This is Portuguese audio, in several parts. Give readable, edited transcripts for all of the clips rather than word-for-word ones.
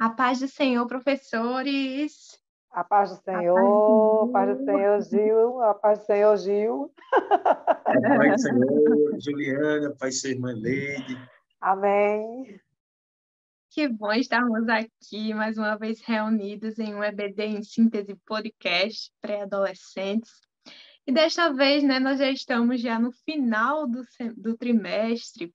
A paz do Senhor, professores. A paz do A paz do Senhor, a paz do Senhor. Senhor, Gil, a paz do Senhor, Gil. A paz do Senhor, Juliana, a paz do Senhor, irmã Leide. Amém. Que bom estarmos aqui mais uma vez reunidos em um EBD em Síntese Podcast pré-adolescentes. E desta vez, né, nós já estamos no final do trimestre,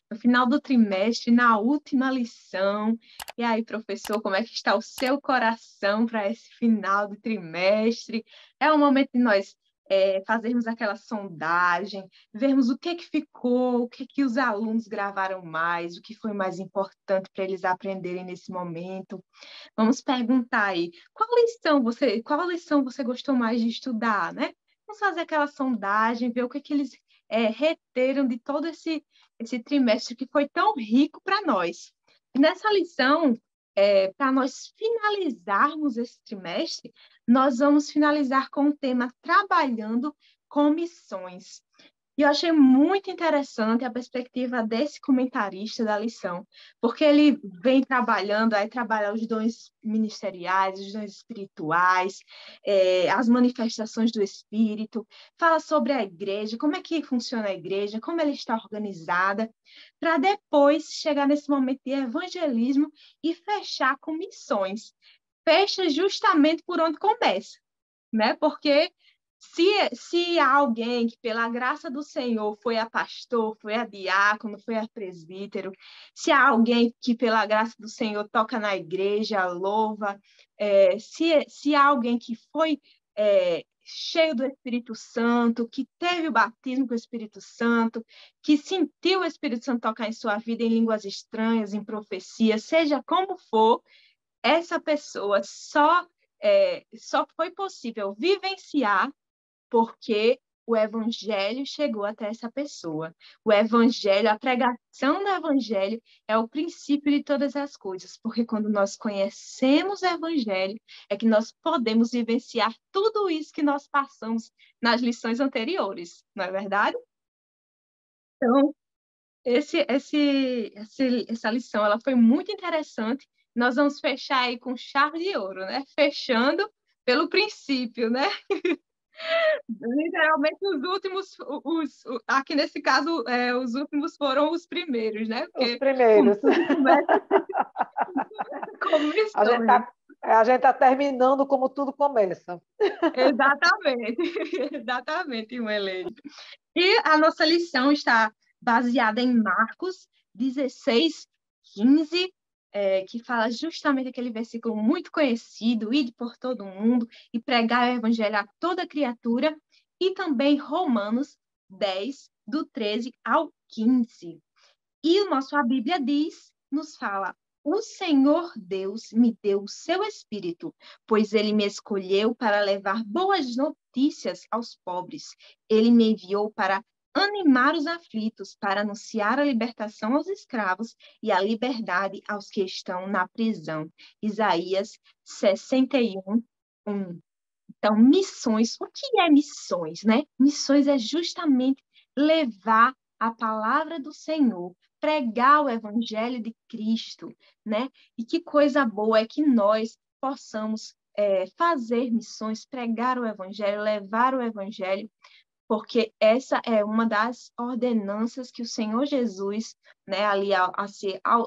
no final do trimestre, na última lição. E aí, professor, como é que está o seu coração para esse final do trimestre? É o momento de nós fazermos aquela sondagem, vermos o que ficou, o que os alunos gravaram mais, o que foi mais importante para eles aprenderem nesse momento. Vamos perguntar aí, qual lição você gostou mais de estudar, né? Vamos fazer aquela sondagem, ver o que eles reteram de todo esse trimestre que foi tão rico para nós. E nessa lição, para nós finalizarmos esse trimestre, nós vamos finalizar com o tema Trabalhando com Missões. E eu achei muito interessante a perspectiva desse comentarista da lição, porque ele vem trabalhando, aí trabalha os dons ministeriais, os dons espirituais, as manifestações do Espírito, fala sobre a igreja, como é que funciona a igreja, como ela está organizada, para depois chegar nesse momento de evangelismo e fechar com missões. Fecha justamente por onde começa, né? Porque se há alguém que, pela graça do Senhor, foi a pastor, foi a diácono, foi a presbítero, se há alguém que, pela graça do Senhor, toca na igreja, louva, se há alguém que foi cheio do Espírito Santo, que teve o batismo com o Espírito Santo, que sentiu o Espírito Santo tocar em sua vida em línguas estranhas, em profecia, seja como for, essa pessoa só foi possível vivenciar porque o evangelho chegou até essa pessoa. O evangelho, a pregação do evangelho é o princípio de todas as coisas, porque quando nós conhecemos o evangelho, é que nós podemos vivenciar tudo isso que nós passamos nas lições anteriores, não é verdade? Então, essa lição ela foi muito interessante. Nós vamos fechar aí com chave de ouro, né? Fechando pelo princípio, né? Literalmente, aqui nesse caso, os últimos foram os primeiros, né? Os Porque primeiros. tudo começa com missões. A gente tá terminando como tudo começa. Exatamente, exatamente, irmã Helene. E a nossa lição está baseada em Marcos 16, 15, que fala justamente aquele versículo muito conhecido, ide por todo mundo e pregar o evangelho a toda criatura, e também Romanos 10, do 13 ao 15. E a Bíblia nos fala, o Senhor Deus me deu o seu Espírito, pois ele me escolheu para levar boas notícias aos pobres. Ele me enviou para animar os aflitos, para anunciar a libertação aos escravos e a liberdade aos que estão na prisão. Isaías 61, 1. Então, missões, o que é missões, né? Missões é justamente levar a palavra do Senhor, pregar o evangelho de Cristo, né? E que coisa boa é que nós possamos fazer missões, pregar o evangelho, levar o evangelho, porque essa é uma das ordenanças que o Senhor Jesus, né, ali ao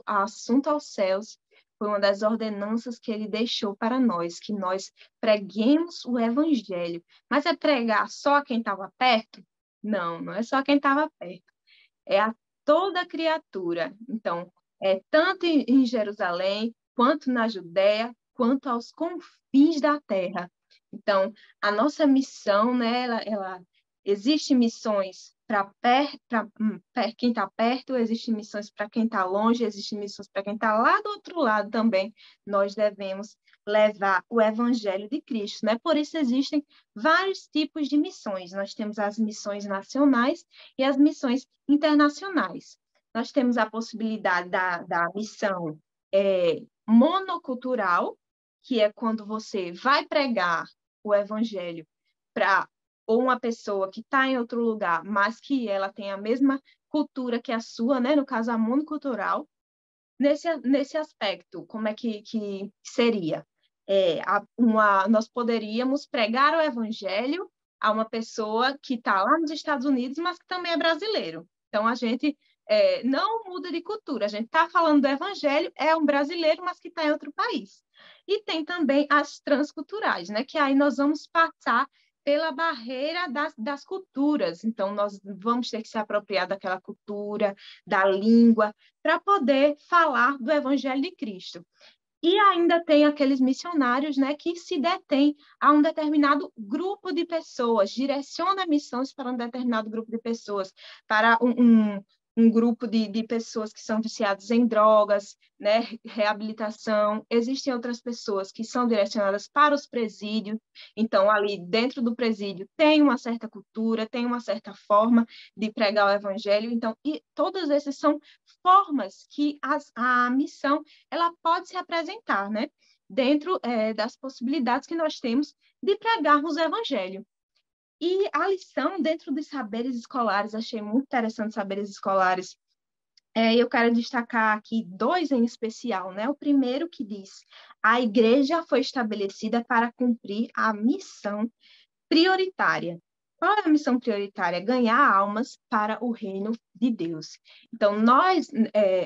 assunto aos céus, foi uma das ordenanças que ele deixou para nós, que nós preguemos o evangelho. Mas é pregar só a quem estava perto? Não, não é só quem estava perto. É a toda criatura. Então, tanto em Jerusalém, quanto na Judéia, quanto aos confins da terra. Então, a nossa missão, né, ela existe missões para quem está perto, existem missões para quem está longe, existem missões para quem está lá do outro lado também. Nós devemos levar o evangelho de Cristo, né? Por isso existem vários tipos de missões. Nós temos as missões nacionais e as missões internacionais. Nós temos a possibilidade da missão monocultural, que é quando você vai pregar o evangelho para ou uma pessoa que está em outro lugar, mas que ela tem a mesma cultura que a sua, né? No caso, a monocultural. nesse aspecto, como é que seria? Nós poderíamos pregar o evangelho a uma pessoa que está lá nos Estados Unidos, mas que também é brasileiro. Então, a gente não muda de cultura. A gente está falando do evangelho, é um brasileiro, mas que está em outro país. E tem também as transculturais, né? Que aí nós vamos passar pela barreira das culturas. Então, nós vamos ter que se apropriar daquela cultura, da língua, para poder falar do evangelho de Cristo. E ainda tem aqueles missionários, né, que se detêm a um determinado grupo de pessoas, direciona missões para um determinado grupo de pessoas, para um grupo de pessoas que são viciadas em drogas, né, reabilitação. Existem outras pessoas que são direcionadas para os presídios, então ali dentro do presídio tem uma certa cultura, tem uma certa forma de pregar o evangelho, então, e todos esses são formas que a missão ela pode se apresentar, né? Dentro das possibilidades que nós temos de pregarmos o evangelho. E a lição dentro dos saberes escolares, achei muito interessante saberes escolares. Eu quero destacar aqui dois em especial, né? O primeiro que diz: a igreja foi estabelecida para cumprir a missão prioritária. Qual é a missão prioritária? Ganhar almas para o reino de Deus. Então,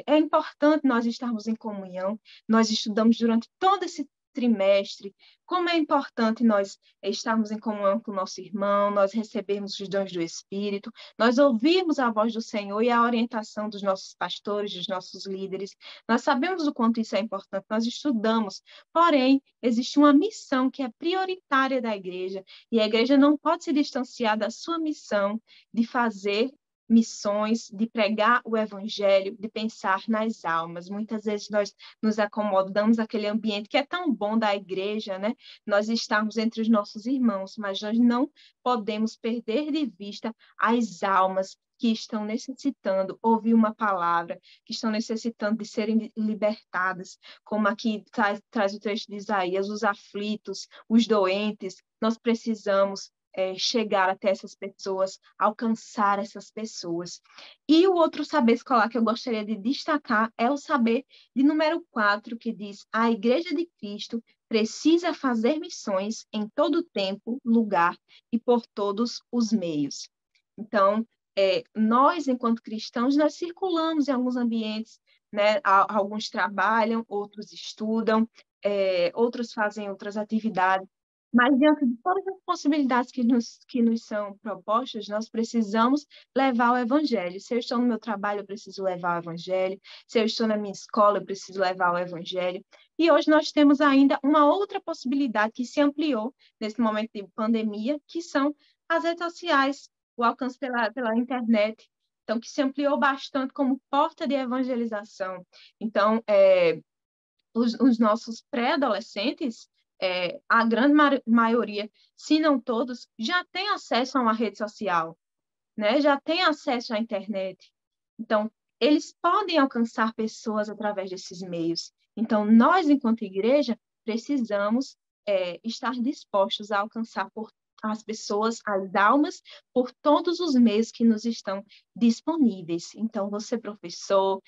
é importante nós estarmos em comunhão, nós estudamos durante todo esse trimestre, como é importante nós estarmos em comunhão com o nosso irmão, nós recebermos os dons do Espírito, nós ouvirmos a voz do Senhor e a orientação dos nossos pastores, dos nossos líderes. Nós sabemos o quanto isso é importante, nós estudamos, porém, existe uma missão que é prioritária da igreja, e a igreja não pode se distanciar da sua missão de fazer missões, de pregar o evangelho, de pensar nas almas. Muitas vezes nós nos acomodamos naquele ambiente que é tão bom da igreja, né? Nós estamos entre os nossos irmãos, mas nós não podemos perder de vista as almas que estão necessitando ouvir uma palavra, que estão necessitando de serem libertadas, como aqui traz o trecho de Isaías, os aflitos, os doentes. Nós precisamos chegar até essas pessoas, alcançar essas pessoas. E o outro saber escolar que eu gostaria de destacar é o saber de número 4, que diz: a Igreja de Cristo precisa fazer missões em todo tempo, lugar e por todos os meios. Então, nós, enquanto cristãos, nós circulamos em alguns ambientes, né? Alguns trabalham, outros estudam, outros fazem outras atividades, mas diante de todas as possibilidades que nos são propostas, nós precisamos levar o evangelho. Se eu estou no meu trabalho, eu preciso levar o evangelho. Se eu estou na minha escola, eu preciso levar o evangelho. E hoje nós temos ainda uma outra possibilidade que se ampliou nesse momento de pandemia, que são as redes sociais, o alcance pela internet, então, que se ampliou bastante como porta de evangelização. Então, os nossos pré-adolescentes, a grande maioria, se não todos, já tem acesso a uma rede social, né? Já tem acesso à internet. Então, eles podem alcançar pessoas através desses meios. Então, nós, enquanto igreja, precisamos estar dispostos a alcançar as pessoas, as almas, por todos os meios que nos estão disponíveis. Então, você, professor,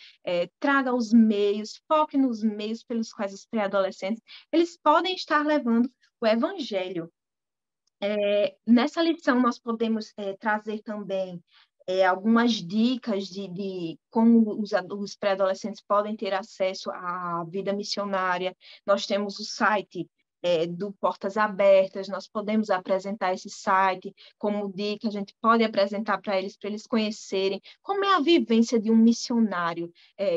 traga os meios, foque nos meios pelos quais os pré-adolescentes eles podem estar levando o evangelho. Nessa lição, nós podemos trazer também algumas dicas de como os pré-adolescentes podem ter acesso à vida missionária. Nós temos o site do Portas Abertas, nós podemos apresentar esse site como dica, a gente pode apresentar para eles conhecerem como é a vivência de um missionário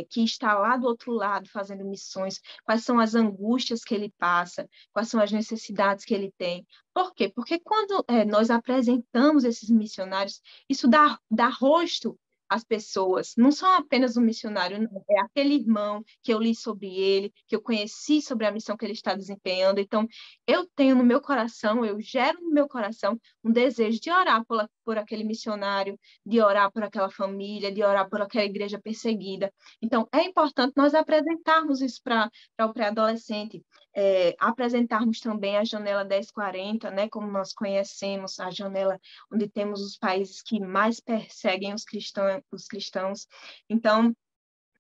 que está lá do outro lado fazendo missões, quais são as angústias que ele passa, quais são as necessidades que ele tem. Por quê? Porque quando nós apresentamos esses missionários, isso dá rosto às pessoas. Não são apenas um missionário, não. É aquele irmão que eu li sobre ele, que eu conheci sobre a missão que ele está desempenhando. Então, eu tenho no meu coração, eu gero no meu coração um desejo de orar por aquele missionário, de orar por aquela família, de orar por aquela igreja perseguida. Então, é importante nós apresentarmos isso para o pré-adolescente. Apresentarmos também a janela 1040, né, como nós conhecemos, a janela onde temos os países que mais perseguem os cristãos. Então,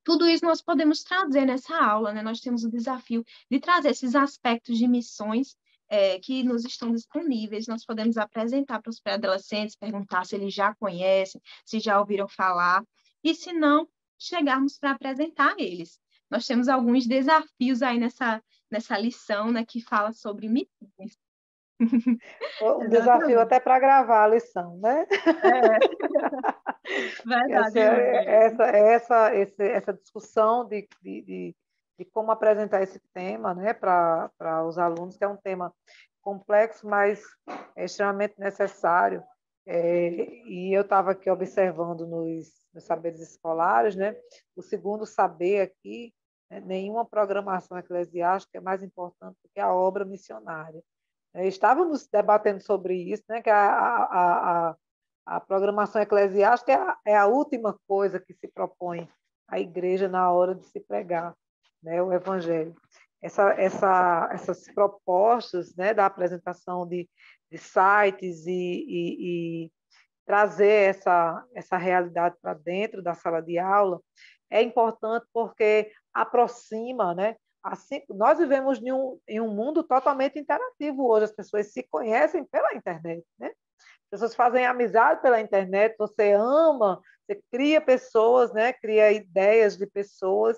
tudo isso nós podemos trazer nessa aula, né? Nós temos o desafio de trazer esses aspectos de missões que nos estão disponíveis. Nós podemos apresentar para os pré-adolescentes, perguntar se eles já conhecem, se já ouviram falar, e se não, chegarmos para apresentar eles. Nós temos alguns desafios aí nessa lição, né, que fala sobre missões. Um desafio até para gravar a lição, né? Verdade. Essa discussão de como apresentar esse tema, né, para os alunos, que é um tema complexo, mas é extremamente necessário. E eu estava aqui observando nos saberes escolares, né, o segundo saber aqui, né, nenhuma programação eclesiástica é mais importante do que a obra missionária. Estávamos debatendo sobre isso, né, que a programação eclesiástica é a última coisa que se propõe à igreja na hora de se pregar, né, o evangelho. Essas propostas, né, da apresentação de sites e trazer essa realidade para dentro da sala de aula é importante porque aproxima, né? Assim, nós vivemos em um mundo totalmente interativo hoje, as pessoas se conhecem pela internet, né? As pessoas fazem amizade pela internet, você ama, você cria pessoas, né? Cria ideias de pessoas,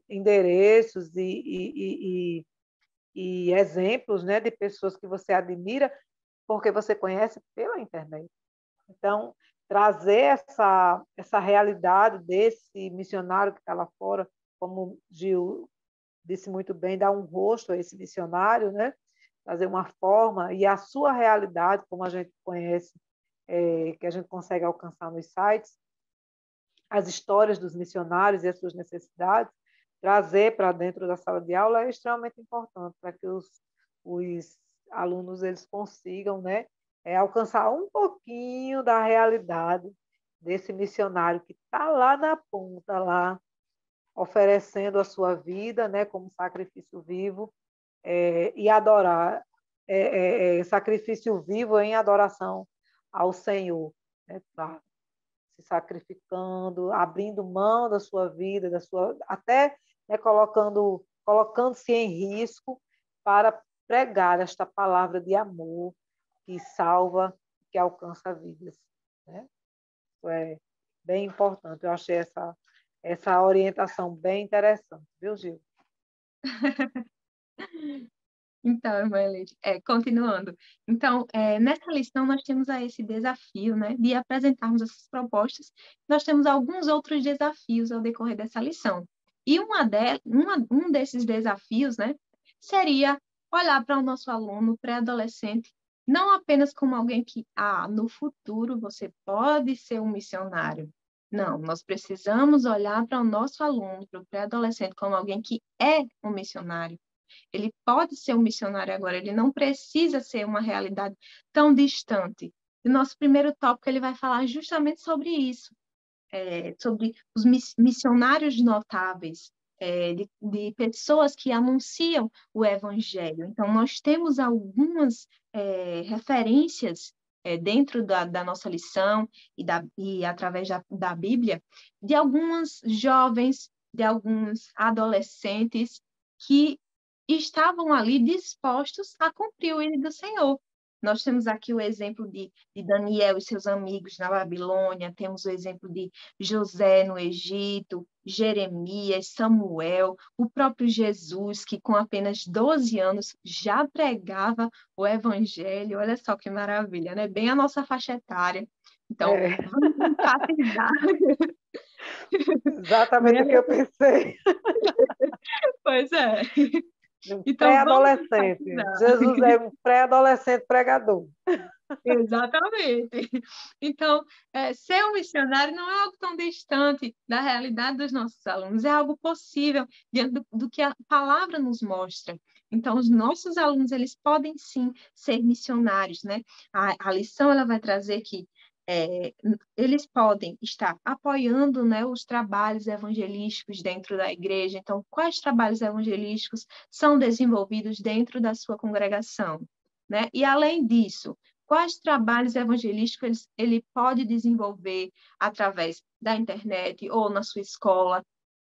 endereços e exemplos, né? De pessoas que você admira, porque você conhece pela internet. Então, trazer essa realidade desse missionário que está lá fora, como Gil disse muito bem, dar um rosto a esse missionário, né? Trazer uma forma e a sua realidade, como a gente conhece, que a gente consegue alcançar nos sites, as histórias dos missionários e as suas necessidades, trazer para dentro da sala de aula é extremamente importante para que os alunos eles consigam, né, alcançar um pouquinho da realidade desse missionário que está lá na ponta, lá, oferecendo a sua vida, né, como sacrifício vivo, e adorar, sacrifício vivo em adoração ao Senhor, né, tá? Se sacrificando, abrindo mão da sua vida, até, né, colocando-se em risco para pregar esta palavra de amor que salva, que alcança vidas, né? Isso é bem importante. Eu achei essa orientação bem interessante, viu, Gil? Então, irmã Eleide, continuando. Então, nessa lição, nós temos aí esse desafio, né, de apresentarmos essas propostas. Nós temos alguns outros desafios ao decorrer dessa lição. E um desses desafios, né, seria olhar para o nosso aluno pré-adolescente, não apenas como alguém que, no futuro você pode ser um missionário. Não, nós precisamos olhar para o nosso aluno, para o pré-adolescente, como alguém que é um missionário. Ele pode ser um missionário agora, ele não precisa ser uma realidade tão distante. E o nosso primeiro tópico ele vai falar justamente sobre isso, sobre os missionários notáveis, de pessoas que anunciam o evangelho. Então, nós temos algumas referências dentro da nossa lição e através da Bíblia, de algumas jovens, de alguns adolescentes que estavam ali dispostos a cumprir o ídolo do Senhor. Nós temos aqui o exemplo de Daniel e seus amigos na Babilônia, temos o exemplo de José no Egito, Jeremias, Samuel, o próprio Jesus, que com apenas 12 anos já pregava o evangelho. Olha só que maravilha, né? Bem a nossa faixa etária. Então, vamos enfatizar. Exatamente o que eu pensei. Pois é. Então, pré-adolescente. Jesus é um pré-adolescente pregador. Exatamente. Então, ser um missionário não é algo tão distante da realidade dos nossos alunos, é algo possível diante do que a palavra nos mostra. Então, os nossos alunos, eles podem sim ser missionários, né? A lição, ela vai trazer que eles podem estar apoiando, né, os trabalhos evangelísticos dentro da igreja. Então, quais trabalhos evangelísticos são desenvolvidos dentro da sua congregação, né? E, além disso, quais trabalhos evangelísticos ele pode desenvolver através da internet ou na sua escola.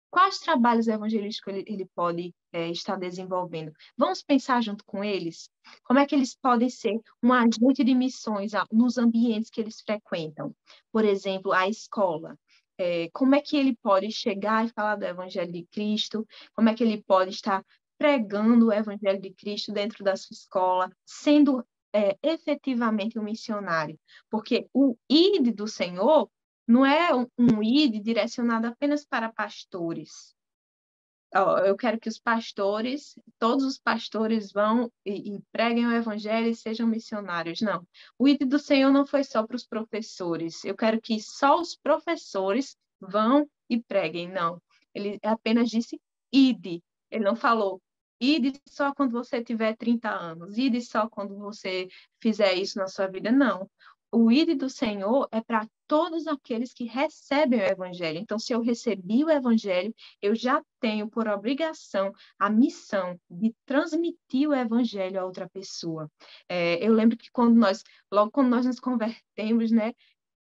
Quais trabalhos evangelísticos ele pode estar desenvolvendo? Vamos pensar junto com eles? Como é que eles podem ser um agente de missões nos ambientes que eles frequentam? Por exemplo, a escola. Como é que ele pode chegar e falar do Evangelho de Cristo? Como é que ele pode estar pregando o Evangelho de Cristo dentro da sua escola, sendo efetivamente um missionário? Porque o ID do Senhor não é um ID direcionado apenas para pastores. Eu quero que os pastores, todos os pastores vão e preguem o evangelho e sejam missionários. Não. O ID do Senhor não foi só para os professores. Eu quero que só os professores vão e preguem. Não. Ele apenas disse ID. Ele não falou ide só quando você tiver 30 anos, ide só quando você fizer isso na sua vida. Não. O ide do Senhor é para todos aqueles que recebem o evangelho. Então, se eu recebi o evangelho, eu já tenho por obrigação a missão de transmitir o evangelho a outra pessoa. Eu lembro que logo quando nós nos convertemos, né,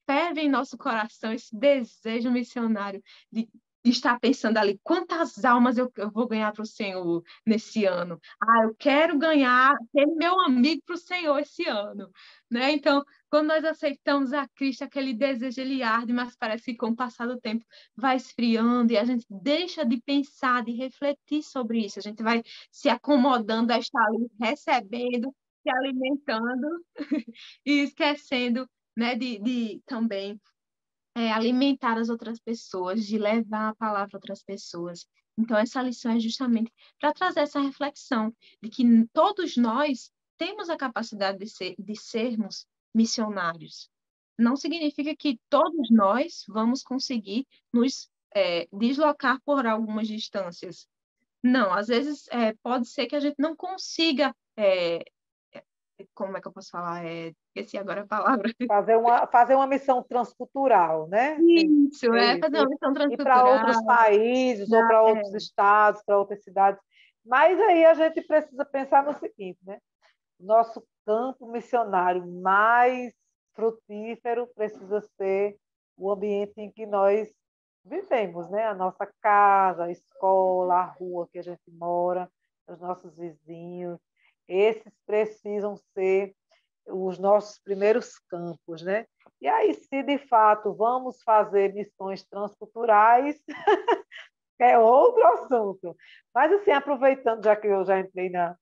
ferve em nosso coração esse desejo missionário de estar pensando ali, quantas almas eu vou ganhar para o Senhor nesse ano? Eu quero ganhar, ser meu amigo para o Senhor esse ano, né? Então, quando nós aceitamos a Cristo, aquele desejo, ele arde, mas parece que com o passar do tempo vai esfriando e a gente deixa de pensar, de refletir sobre isso. A gente vai se acomodando a estar ali recebendo, se alimentando e esquecendo, né, de também alimentar as outras pessoas, de levar a palavra a outras pessoas. Então, essa lição é justamente para trazer essa reflexão de que todos nós temos a capacidade de sermos missionários. Não significa que todos nós vamos conseguir nos deslocar por algumas distâncias. Não, às vezes pode ser que a gente não consiga como é que eu posso falar? Esqueci agora a palavra. Fazer uma missão transcultural, né? Isso, É isso. fazer uma missão Ir para outros transcultural. países ou para outros estados, para outras cidades. Mas aí a gente precisa pensar no seguinte, né? Nosso campo missionário mais frutífero precisa ser o ambiente em que nós vivemos, né? A nossa casa, a escola, a rua que a gente mora, os nossos vizinhos. Esses precisam ser os nossos primeiros campos, né? E aí, se de fato vamos fazer missões transculturais, é outro assunto. Mas, assim, aproveitando, já que eu já entrei na.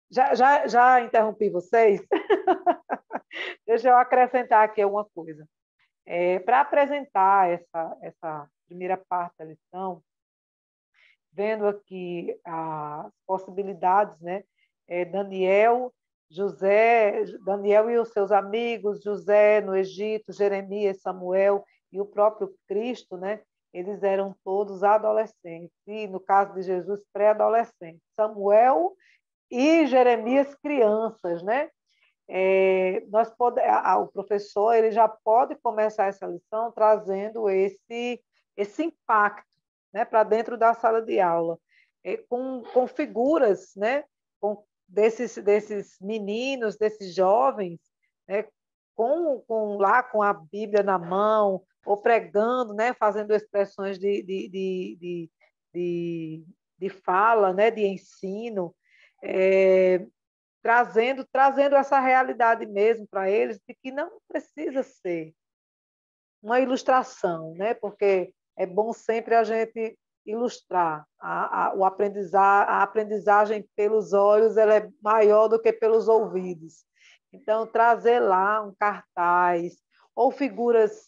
Já interrompi vocês, deixa eu acrescentar aqui uma coisa. Para apresentar essa primeira parte da lição, vendo aqui as possibilidades, né? Daniel e os seus amigos, José no Egito, Jeremias, Samuel e o próprio Cristo, né? Eles eram todos adolescentes, e no caso de Jesus, pré-adolescentes. Samuel e Jeremias, crianças, né? O professor ele já pode começar essa lição trazendo esse impacto, né, para dentro da sala de aula, com figuras, né, desses meninos, desses jovens, né, com a Bíblia na mão, ou pregando, né, fazendo expressões de fala, né, de ensino, trazendo essa realidade mesmo para eles, de que não precisa ser uma ilustração, né? Porque é bom sempre a gente ilustrar. A aprendizagem pelos olhos ela é maior do que pelos ouvidos. Então, trazer lá um cartaz ou figuras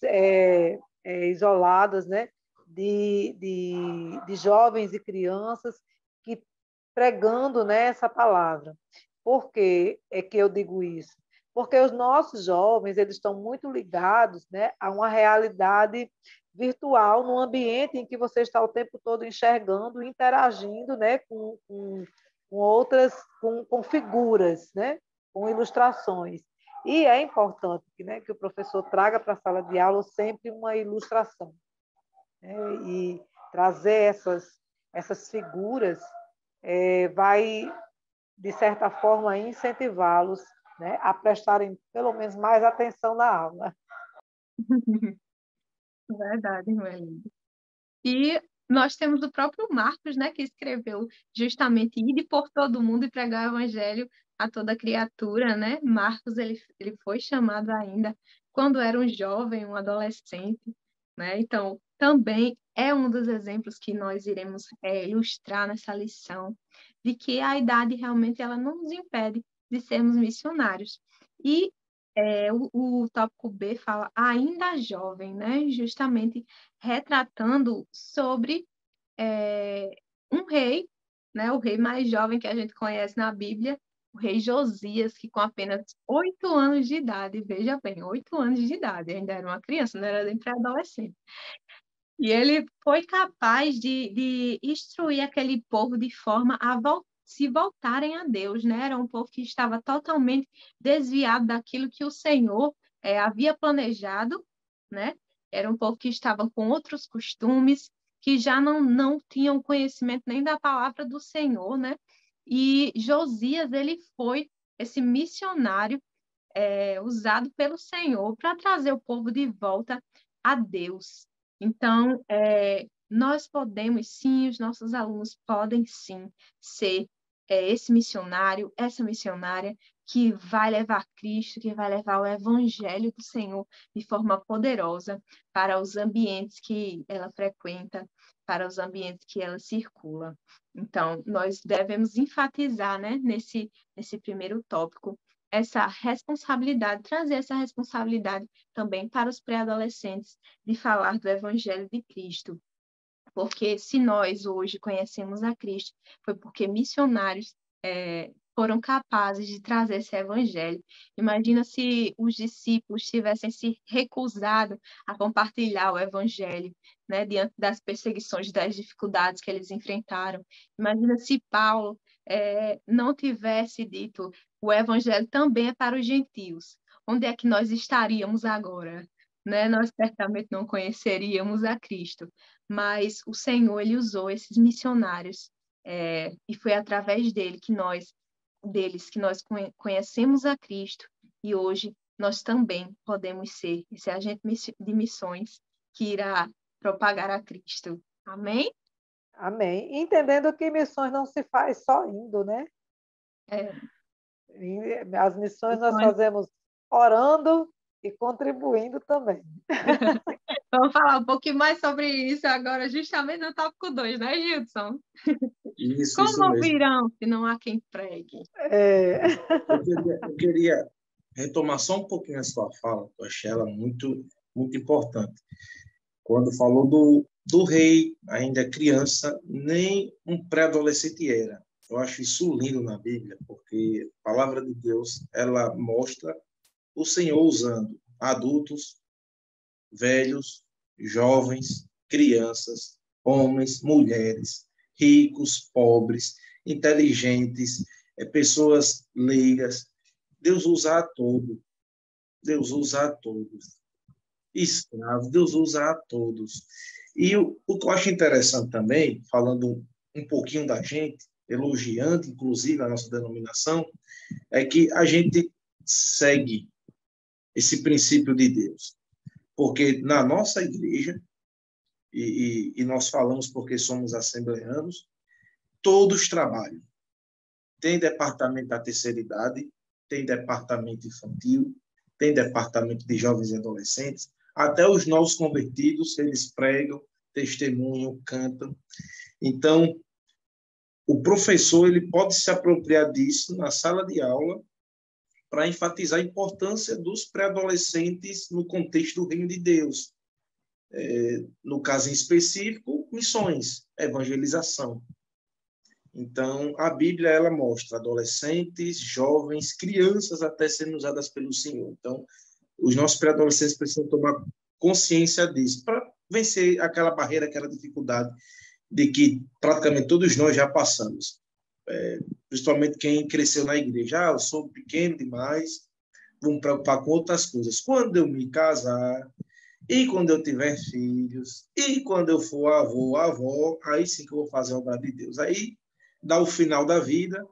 isoladas, né? De jovens e crianças que pregando, né, essa palavra. Por que é que eu digo isso? Porque os nossos jovens eles estão muito ligados, né, a uma realidade virtual, num ambiente em que você está o tempo todo enxergando, interagindo, né, com outras, com figuras, né, com ilustrações. E é importante né, que o professor traga para a sala de aula sempre uma ilustração, né, e trazer essas figuras vai, de certa forma, incentivá-los né, a prestarem pelo menos mais atenção na aula. Verdade, Noeli. E nós temos o próprio Marcos, né, que escreveu justamente "Ide por todo mundo e pregar o evangelho a toda criatura", né? Marcos, ele foi chamado ainda quando era um jovem, um adolescente, né? Então, também é um dos exemplos que nós iremos ilustrar nessa lição, de que a idade realmente ela não nos impede de sermos missionários. E o tópico B fala ainda jovem, né? Justamente retratando sobre um rei, né? O rei mais jovem que a gente conhece na Bíblia, o rei Josias, que com apenas 8 anos de idade, veja bem, 8 anos de idade, ainda era uma criança, não era nem pré-adolescente. E ele foi capaz de instruir aquele povo de forma a se voltarem a Deus, né? Era um povo que estava totalmente desviado daquilo que o Senhor havia planejado, né? Era um povo que estava com outros costumes, que já não tinham conhecimento nem da palavra do Senhor, né? E Josias, ele foi esse missionário usado pelo Senhor para trazer o povo de volta a Deus. Então, nós podemos sim, os nossos alunos podem sim ser esse missionário, essa missionária que vai levar Cristo, que vai levar o Evangelho do Senhor de forma poderosa para os ambientes que ela frequenta, para os ambientes que ela circula. Então, nós devemos enfatizar, né, nesse primeiro tópico, essa responsabilidade, trazer essa responsabilidade também para os pré-adolescentes de falar do Evangelho de Cristo. Porque se nós hoje conhecemos a Cristo, foi porque missionários foram capazes de trazer esse evangelho. Imagina se os discípulos tivessem se recusado a compartilhar o evangelho, né, diante das perseguições, das dificuldades que eles enfrentaram. Imagina se Paulo não tivesse dito o evangelho também é para os gentios. Onde é que nós estaríamos agora? Né? Nós certamente não conheceríamos a Cristo, mas o Senhor ele usou esses missionários e foi através deles que nós conhecemos a Cristo e hoje nós também podemos ser esse agente de missões que irá propagar a Cristo. Amém? Amém. Entendendo que missões não se faz só indo, né? As missões nós fazemos orando e contribuindo também. Vamos falar um pouquinho mais sobre isso agora, justamente no tópico 2, né, Gilson? Isso Como mesmo. virão se não há quem pregue? Eu queria retomar só um pouquinho a sua fala, que eu achei ela muito, muito importante. Quando falou do rei, ainda criança, nem um pré-adolescente era. Eu acho isso lindo na Bíblia, porque a palavra de Deus, ela mostra o Senhor usando adultos, velhos, jovens, crianças, homens, mulheres, ricos, pobres, inteligentes, pessoas leigas. Deus usa a todos. Deus usa a todos. Escravos, Deus usa a todos. E o que eu acho interessante também, falando um pouquinho da gente, elogiando inclusive a nossa denominação, é que a gente segue esse princípio de Deus. Porque na nossa igreja, e nós falamos porque somos assembleanos, todos trabalham. Tem departamento da terceira idade, tem departamento infantil, tem departamento de jovens e adolescentes, até os novos convertidos, eles pregam, testemunham, cantam. Então, o professor ele pode se apropriar disso na sala de aula para enfatizar a importância dos pré-adolescentes no contexto do reino de Deus. No caso em específico, missões, evangelização. Então, a Bíblia ela mostra adolescentes, jovens, crianças até sendo usadas pelo Senhor. Então, os nossos pré-adolescentes precisam tomar consciência disso para vencer aquela barreira, aquela dificuldade de que praticamente todos nós já passamos. Principalmente quem cresceu na igreja. Eu sou pequeno demais, vou me preocupar com outras coisas. Quando eu me casar, e quando eu tiver filhos, e quando eu for avô, avó, aí sim que eu vou fazer a obra de Deus. Aí dá o final da vida,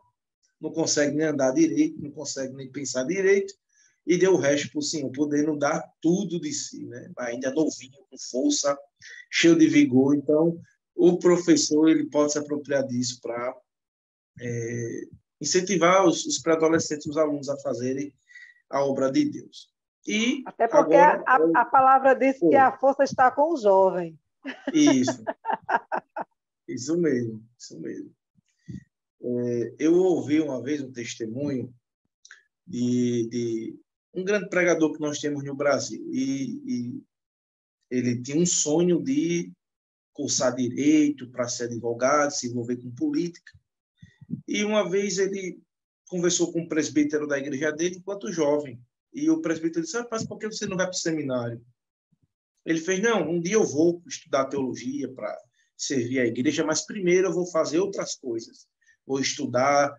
não consegue nem andar direito, não consegue nem pensar direito, e deu o resto para o Senhor, podendo dar tudo de si, né? Ainda novinho, com força, cheio de vigor. Então, o professor ele pode se apropriar disso para incentivar os pré-adolescentes, os alunos a fazerem a obra de Deus. E Até porque agora... a palavra diz que a força está com o jovem. Isso mesmo, isso mesmo. Eu ouvi uma vez um testemunho de um grande pregador que nós temos no Brasil, e ele tinha um sonho de cursar direito, para ser advogado, se envolver com política, e uma vez ele conversou com o presbítero da igreja dele enquanto jovem, e o presbítero disse: mas por que você não vai para o seminário? Ele fez: não, um dia eu vou estudar teologia para servir a igreja, mas primeiro eu vou fazer outras coisas. Vou estudar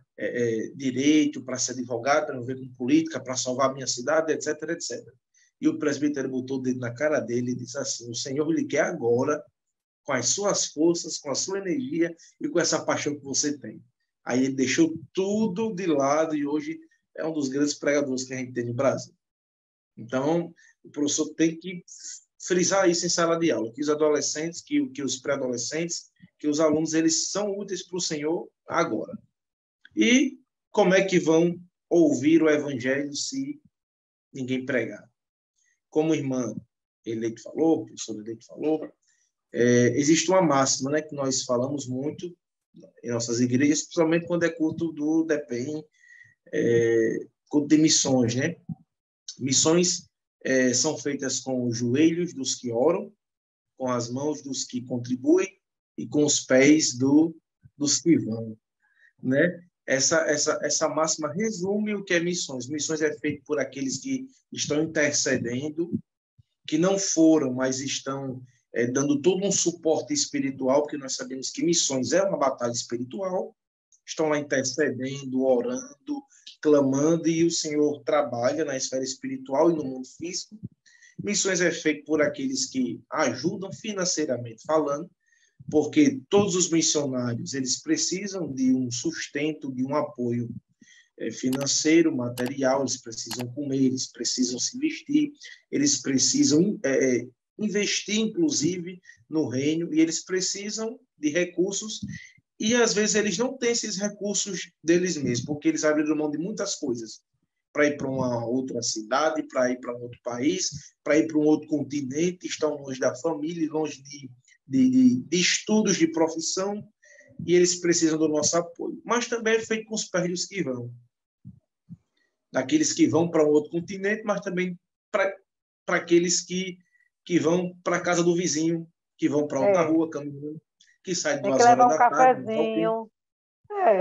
direito para ser advogado, para ver com política, para salvar a minha cidade, etc, etc. E o presbítero botou o dedo na cara dele e disse assim: o Senhor lhe quer agora, com as suas forças, com a sua energia e com essa paixão que você tem. Aí ele deixou tudo de lado e hoje é um dos grandes pregadores que a gente tem no Brasil. Então, o professor tem que frisar isso em sala de aula, que os adolescentes, que os pré-adolescentes, que os alunos, eles são úteis para o Senhor agora. E como é que vão ouvir o evangelho se ninguém pregar? Como a irmã Eleito falou, o professor Eleito falou, existe uma máxima, né, que nós falamos muito em nossas igrejas, principalmente quando é culto do DEPEN, culto de missões, né? Missões são feitas com os joelhos dos que oram, com as mãos dos que contribuem e com os pés dos que vão, né? Essa máxima resume o que é missões. Missões é feito por aqueles que estão intercedendo, que não foram, mas estão dando todo um suporte espiritual, porque nós sabemos que missões é uma batalha espiritual, estão lá intercedendo, orando, clamando, e o Senhor trabalha na esfera espiritual e no mundo físico. Missões é feito por aqueles que ajudam financeiramente falando, porque todos os missionários eles precisam de um sustento, de um apoio financeiro, material, eles precisam comer, eles precisam se vestir, eles precisam investir, inclusive, no reino, e eles precisam de recursos, e às vezes eles não têm esses recursos deles mesmos, porque eles abriram mão de muitas coisas para ir para uma outra cidade, para ir para um outro país, para ir para um outro continente, estão longe da família, longe de estudos de profissão, e eles precisam do nosso apoio. Mas também é feito com os pés dos que vão. Daqueles que vão para um outro continente, mas também para aqueles que vão para a casa do vizinho, que vão para outra rua, caminhando, que sai 2 horas da tarde.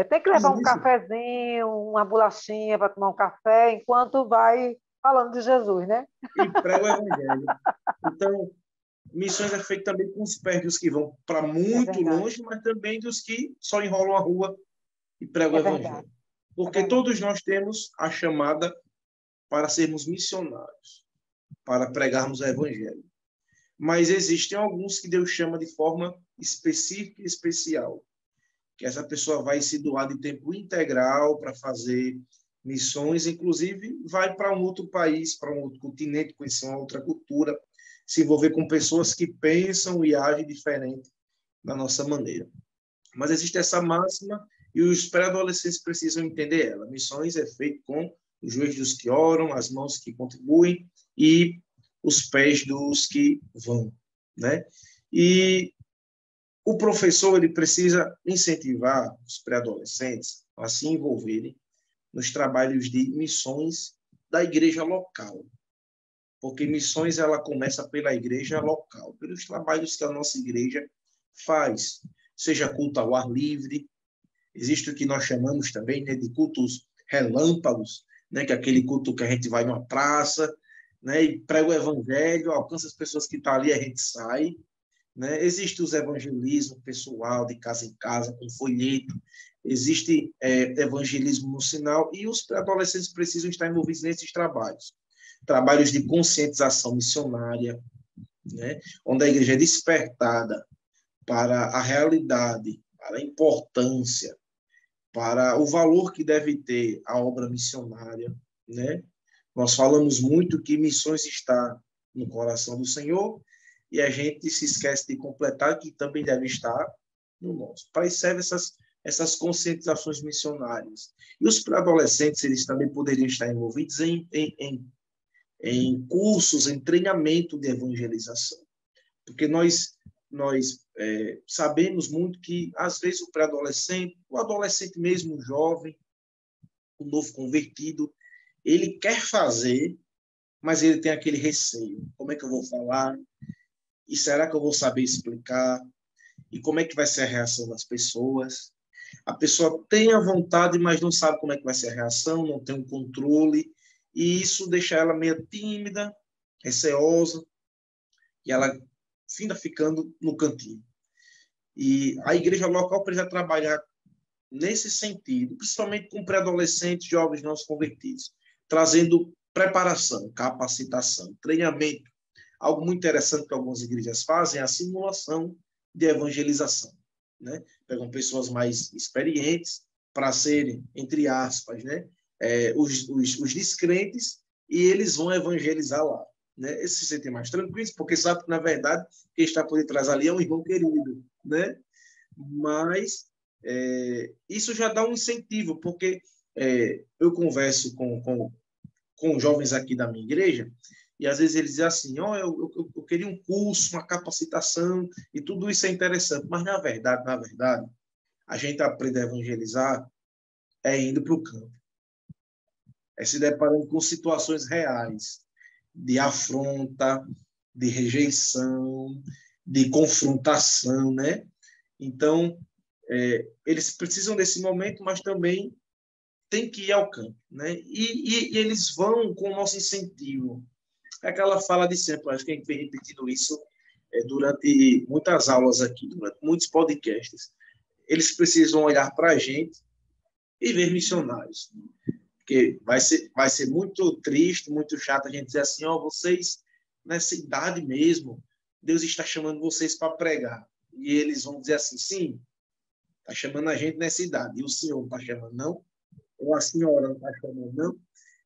Tem que levar um cafezinho, uma bolachinha para tomar um café, enquanto vai falando de Jesus, né? E prega o evangelho. Então, missões é feito também com os pés dos que vão para muito longe, mas também dos que só enrolam a rua e pregam o evangelho. Verdade. Porque todos nós temos a chamada para sermos missionários, para pregarmos o evangelho. Mas existem alguns que Deus chama de forma específica e especial, que essa pessoa vai se doar de tempo integral para fazer missões, inclusive vai para um outro país, para um outro continente, conhecer uma outra cultura, se envolver com pessoas que pensam e agem diferente da nossa maneira. Mas existe essa máxima e os pré-adolescentes precisam entender ela. Missões é feito com os joelhos dos que oram, as mãos que contribuem e os pés dos que vão, né? E o professor ele precisa incentivar os pré-adolescentes a se envolverem nos trabalhos de missões da igreja local, porque missões ela começa pela igreja local, pelos trabalhos que a nossa igreja faz, seja culto ao ar livre, existe o que nós chamamos também, né, de cultos relâmpagos, né, que é aquele culto que a gente vai numa praça, né, e prega o evangelho, alcança as pessoas que estão ali, a gente sai, né? Existe os evangelismo pessoal, de casa em casa, com folheto, existe evangelismo no sinal, e os adolescentes precisam estar envolvidos nesses trabalhos. Trabalhos de conscientização missionária, né? Onde a igreja é despertada para a realidade, para a importância, para o valor que deve ter a obra missionária, né? Nós falamos muito que missões está no coração do Senhor e a gente se esquece de completar que também deve estar no nosso. Para isso servem essas conscientizações missionárias. E os pré-adolescentes, eles também poderiam estar envolvidos em cursos, em treinamento de evangelização. Porque nós sabemos muito que, às vezes, o adolescente mesmo, o jovem, o novo convertido, ele quer fazer, mas ele tem aquele receio. Como é que eu vou falar? E será que eu vou saber explicar? E como é que vai ser a reação das pessoas? A pessoa tem a vontade, mas não sabe como é que vai ser a reação, não tem um controle, e isso deixa ela meio tímida, receosa, e ela finda ficando no cantinho. E a igreja local precisa trabalhar nesse sentido, principalmente com pré-adolescentes, jovens não convertidos, trazendo preparação, capacitação, treinamento. Algo muito interessante que algumas igrejas fazem é a simulação de evangelização, né? Pegam pessoas mais experientes para serem, entre aspas, né, os descrentes, e eles vão evangelizar lá, né? Eles se sentem mais tranquilos, porque sabem que, na verdade, quem está por detrás ali é um irmão querido, né? Mas isso já dá um incentivo, porque eu converso com jovens aqui da minha igreja, e às vezes eles dizem assim, eu queria um curso, uma capacitação, e tudo isso é interessante, mas na verdade, a gente aprende a evangelizar indo para o campo, se deparando com situações reais, de afronta, de rejeição, de confrontação, né? Então, eles precisam desse momento, mas também tem que ir ao campo, né? E eles vão com o nosso incentivo. É aquela fala de sempre, acho que a gente vem repetindo isso durante muitas aulas aqui, durante muitos podcasts. Eles precisam olhar para a gente e ver missionários. Porque vai ser muito triste, muito chato a gente dizer assim, vocês, nessa idade mesmo, Deus está chamando vocês para pregar. E eles vão dizer assim, sim, está chamando a gente nessa idade. E o senhor não está chamando, não? Ou a senhora não está chamando, não?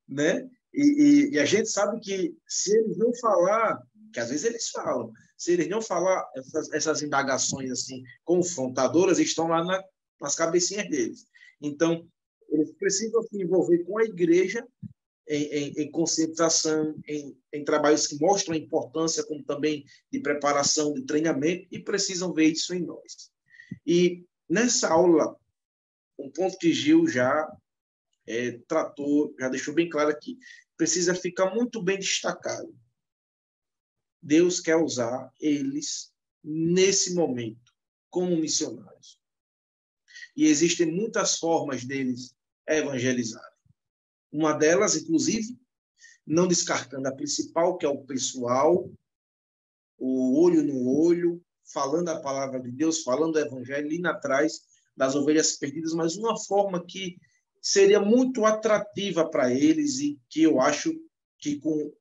Né? E a gente sabe que se eles não falar, que às vezes eles falam, se eles não falar essas indagações assim confrontadoras, estão lá nas cabecinhas deles. Então, eles precisam se envolver com a igreja em conscientização, em trabalhos que mostram a importância, como também de preparação, de treinamento, e precisam ver isso em nós. E nessa aula, um ponto que Gil já tratou, já deixou bem claro aqui, precisa ficar muito bem destacado. Deus quer usar eles nesse momento como missionários. E existem muitas formas deles evangelizarem. Uma delas, inclusive, não descartando a principal, que é o pessoal, o olho no olho, falando a palavra de Deus, falando o evangelho, indo atrás das ovelhas perdidas, mas uma forma que seria muito atrativa para eles e que eu acho que com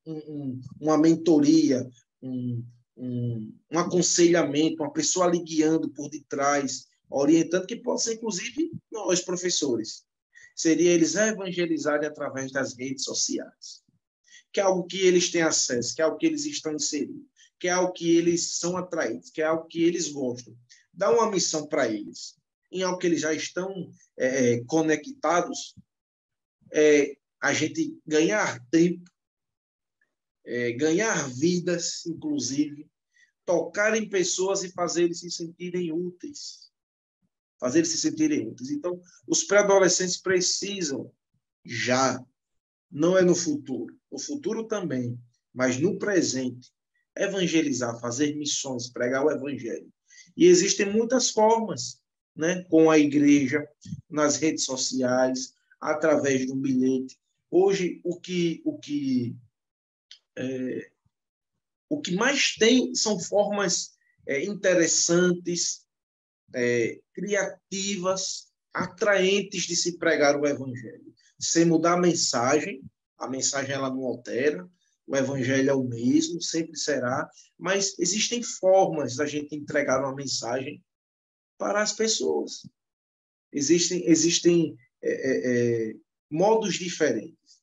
uma mentoria, um aconselhamento, uma pessoa ali guiando por detrás, orientando, que pode ser, inclusive, nós, professores. Seria eles evangelizarem através das redes sociais, que é algo que eles têm acesso, que é algo que eles estão inseridos, que é algo que eles são atraídos, que é algo que eles gostam. Dá uma missão para eles, em algo que eles já estão conectados, a gente ganhar tempo, ganhar vidas, inclusive, tocar em pessoas e fazer eles se sentirem úteis. Fazer eles se sentirem úteis. Então, os pré-adolescentes precisam já, não é no futuro também, mas no presente, evangelizar, fazer missões, pregar o evangelho. E existem muitas formas, né? Com a igreja, nas redes sociais, através de um bilhete. Hoje, o que mais tem são formas interessantes, criativas, atraentes de se pregar o evangelho. Sem mudar a mensagem ela não altera, o evangelho é o mesmo, sempre será, mas existem formas da gente entregar uma mensagem para as pessoas. Existem modos diferentes.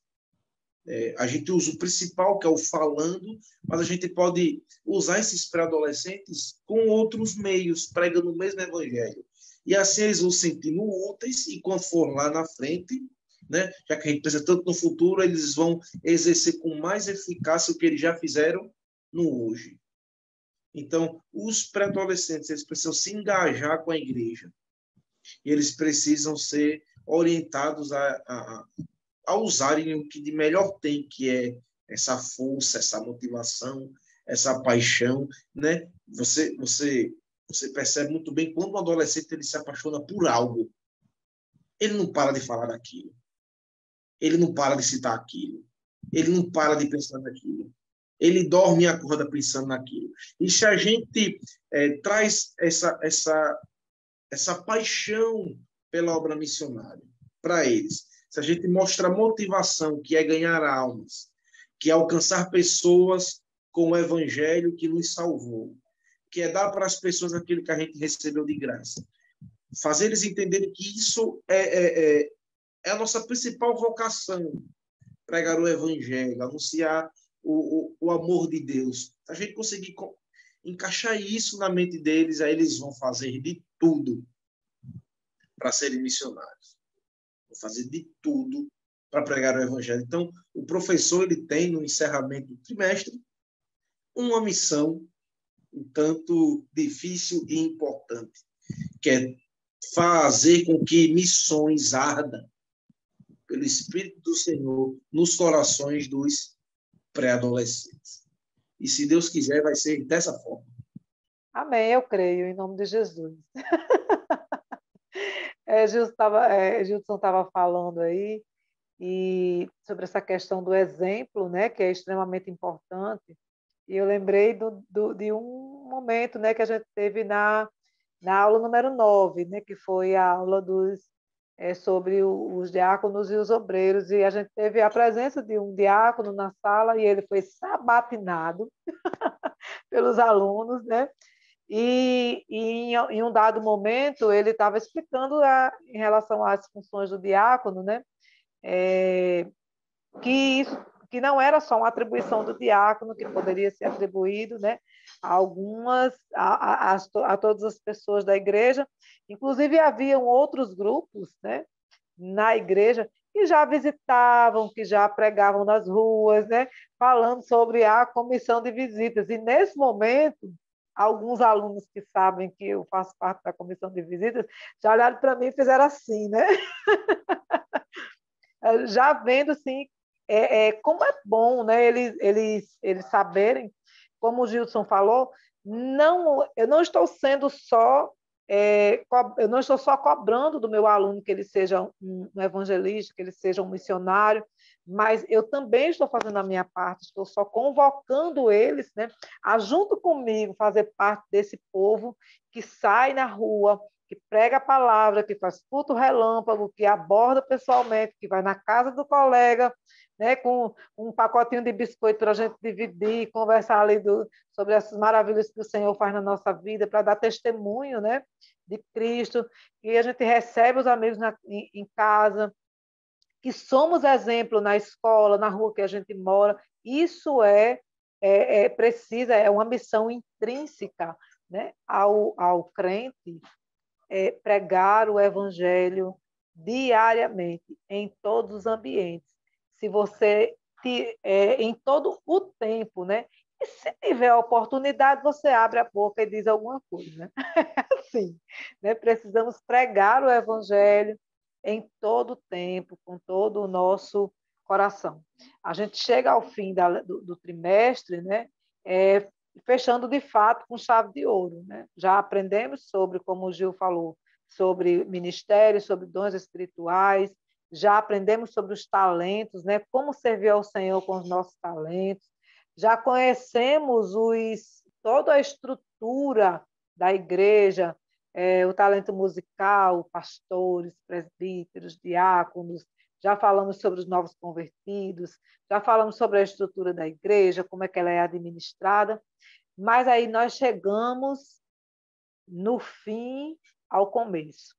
A gente usa o principal, que é o falando, mas a gente pode usar esses pré-adolescentes com outros meios, pregando o mesmo evangelho. E assim eles vão se sentindo úteis, e quando for lá na frente, né, já que a gente pensa tanto no futuro, eles vão exercer com mais eficácia o que eles já fizeram no hoje. Então, os pré-adolescentes, eles precisam se engajar com a igreja. E eles precisam ser orientados a usarem o que de melhor tem, que é essa força, essa motivação, essa paixão, né? Você percebe muito bem quando um adolescente ele se apaixona por algo, ele não para de falar daquilo, ele não para de citar aquilo, ele não para de pensar naquilo, ele dorme e acorda pensando naquilo. E se a gente traz essa paixão pela obra missionária para eles, se a gente mostra a motivação, que é ganhar almas, que é alcançar pessoas com o evangelho que nos salvou, que é dar para as pessoas aquilo que a gente recebeu de graça, fazer eles entenderem que isso é a nossa principal vocação, pregar o evangelho, anunciar o amor de Deus. Se a gente conseguir encaixar isso na mente deles, aí eles vão fazer de tudo para serem missionários. Vão fazer de tudo para pregar o evangelho. Então, o professor ele tem, no encerramento do trimestre, uma missão um tanto difícil e importante, que é fazer com que missões ardam pelo Espírito do Senhor nos corações dos pré-adolescentes. E se Deus quiser, vai ser dessa forma. Amém, eu creio, em nome de Jesus. Gilson estava falando aí e sobre essa questão do exemplo, né, que é extremamente importante. E eu lembrei de um momento, né, que a gente teve na aula número 9, né, que foi a aula sobre os diáconos e os obreiros, e a gente teve a presença de um diácono na sala e ele foi sabatinado pelos alunos, né? E em um dado momento ele estava explicando em relação às funções do diácono, né? Que isso que não era só uma atribuição do diácono, que poderia ser atribuído, né, a todas as pessoas da igreja. Inclusive, haviam outros grupos, né, na igreja que já visitavam, que já pregavam nas ruas, né, falando sobre a comissão de visitas. E, nesse momento, alguns alunos que sabem que eu faço parte da comissão de visitas já olharam para mim e fizeram assim, né? Já vendo, assim, como é bom, né, eles saberem, como o Gilson falou, eu não estou sendo só, eu não estou só cobrando do meu aluno que ele seja um evangelista, que ele seja um missionário, mas eu também estou fazendo a minha parte, estou só convocando eles, né, a junto comigo fazer parte desse povo que sai na rua, que prega a palavra, que faz culto relâmpago, que aborda pessoalmente, que vai na casa do colega, né, com um pacotinho de biscoito para a gente dividir, conversar ali sobre essas maravilhas que o Senhor faz na nossa vida, para dar testemunho, né, de Cristo, e a gente recebe os amigos em casa, que somos exemplo na escola, na rua que a gente mora. Isso precisa, é uma missão intrínseca, né, ao crente, pregar o evangelho diariamente, em todos os ambientes. Se você, em todo o tempo, né? E se tiver oportunidade, você abre a boca e diz alguma coisa, né? Assim, né? Precisamos pregar o evangelho em todo o tempo, com todo o nosso coração. A gente chega ao fim do trimestre, né? Fechando de fato com chave de ouro, né? Já aprendemos sobre, como o Gil falou, sobre ministérios, sobre dons espirituais, já aprendemos sobre os talentos, né? Como servir ao Senhor com os nossos talentos, já conhecemos toda a estrutura da igreja, o talento musical, pastores, presbíteros, diáconos, já falamos sobre os novos convertidos, já falamos sobre a estrutura da igreja, como é que ela é administrada, mas aí nós chegamos no fim ao começo.